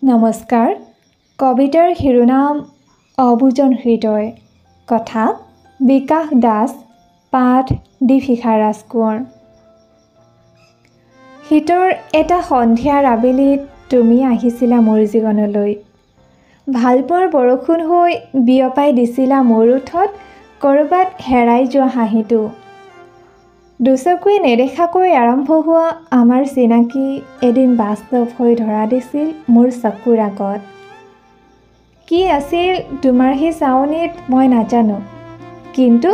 নমস্কাৰ। কবিতাৰ শিৰোনাম অবুজন হৃদয়। কথা বিকাশ দাস। পাঠ দীপশিখা ৰাজকোঁৱৰ। শীতৰ এটা সন্ধিয়াৰ আবেলিত তুমি আহিছিলা মোৰ জীৱনলৈ। ভালপোৱাৰ বৰষুণ হৈ বিয়পাই দিছিলা মোৰ ওঠত ক'ৰবাত হেৰাই যোৱা হাঁহিটো। দুচকুৱে নেদেখাকৈ আৰম্ভ হোৱা আমাৰ চিনাকি এদিন বাস্তৱ হৈ ধৰা দিছিল মোৰ চকুৰ আগত। কি আছিল তোমাৰ সেই চাৱনিত মই নাজানো, কিন্তু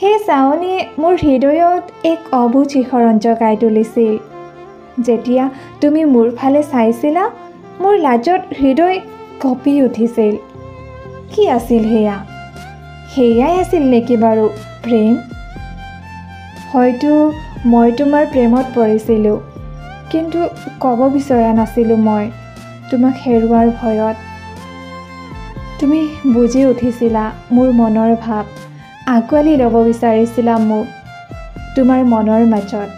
সেই চাৱনিয়ে মোৰ হৃদয়ত এক অবুজ শিহৰণ জগাই তুলিছিল। যেতিয়া তুমি মোৰ ফালে চাইছিলা, মোৰ লাজত হৃদয় কঁপি উঠিছিল। কি আছিল সেয়া? সেয়াই আছিল নেকি বাৰু প্ৰেম? হয়তো মই তোমাৰ প্ৰেমত পৰিছিলোঁ, কিন্তু ক'ব বিচৰা নাছিলোঁ মই তোমাক হেৰুৱাৰ ভয়ত। তুমি বুজি উঠিছিলা মোৰ মনৰ ভাৱ, আঁকোৱালি ল'ব বিচাৰিছিলা মোক তোমাৰ মনৰ মাজত,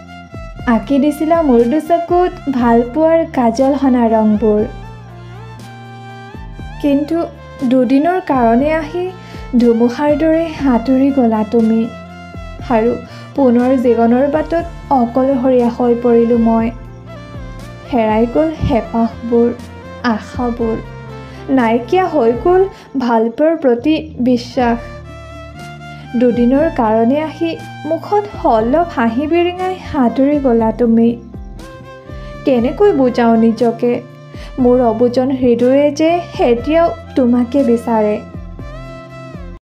আঁকি দিছিলা মোৰ দুচকুত ভালপোৱাৰ কাজল সনা ৰংবোৰ। কিন্তু দুদিনৰ কাৰণে আহি ধুমুহাৰ দৰে সাঁতুৰি গ'লা তুমি, আৰু পুনৰ জীৱনৰ বাটত অকলশৰীয়া হৈ পৰিলোঁ মই। হেৰাই গ'ল হেঁপাহবোৰ, আশাবোৰ, নাইকিয়া হৈ গ'ল ভালপোৱাৰ প্ৰতি বিশ্বাস। দুদিনৰ কাৰণে আহি মুখত সলভ হাঁহি বিৰিঙাই সাঁতুৰি গ'লা তুমি। কেনেকৈ বুজাওঁ নিজকে, মোৰ অবুজন হৃদয়ে যে এতিয়াও তোমাকে বিচাৰে।